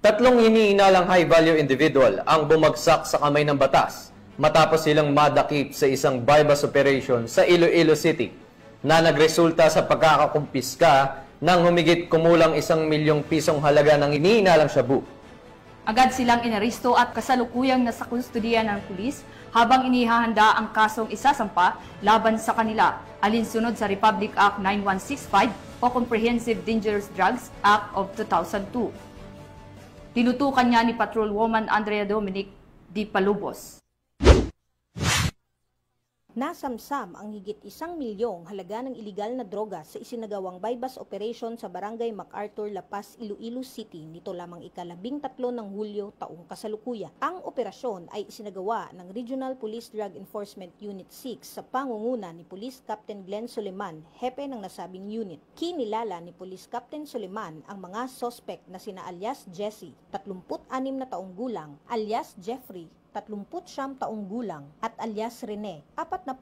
Tatlong iniinalang high-value individual ang bumagsak sa kamay ng batas matapos silang madakip sa isang bypass operation sa Iloilo City na nagresulta sa pagkakakumpiska ng humigit kumulang 1 milyong pisong halaga ng iniinalang shabu. Agad silang inaristo at kasalukuyang nasa kustudiya ng pulis habang inihahanda ang kasong isasampa laban sa kanila alinsunod sa Republic Act 9165 o Comprehensive Dangerous Drugs Act of 2002. Tinutukan niya ni Patrolwoman Andrea Dominic Di Palubos. Nasamsam ang higit 1 milyong halaga ng iligal na droga sa isinagawang bypass operation sa Barangay MacArthur, La Paz, Iloilo City nito lamang ika-13 ng Hulyo taong kasalukuyan. Ang operasyon ay isinagawa ng Regional Police Drug Enforcement Unit 6 sa pangunguna ni Police Captain Glenn Suleman, hepe ng nasabing unit. Kinilala ni Police Captain Suleman ang mga sospek na sina alias Jesse, 36 na taong gulang, alias Jeffrey, 39 taong gulang at alias Rene, 48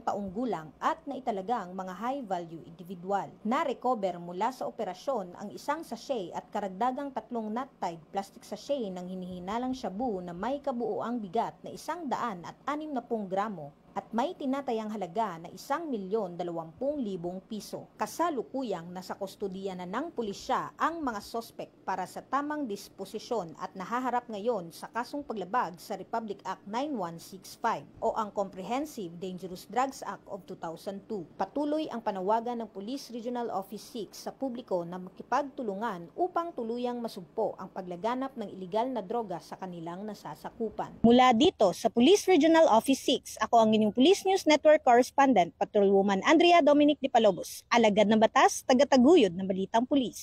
taong gulang at naitalagang mga high-value individual. Na-recover mula sa operasyon ang isang sachet at karagdagang 3 knot-tied plastic sachet ng hinihinalang shabu na may kabuuang bigat na 160 gramo at may tinatayang halaga na 1,020,000 piso. Kasalukuyang nasa kustudiya na ng pulisya ang mga sospek para sa tamang disposisyon at nahaharap ngayon sa kasong paglabag sa Republic Act 9165 o ang Comprehensive Dangerous Drugs Act of 2002. Patuloy ang panawagan ng Police Regional Office 6 sa publiko na makipagtulungan upang tuluyang masugpo ang paglaganap ng iligal na droga sa kanilang nasasakupan. Mula dito sa Police Regional Office 6, ako ang inyong Police News Network Correspondent, Patrolwoman Andrea Dominic Di Palubos, alagad ng batas, tagataguyod ng balitang pulis.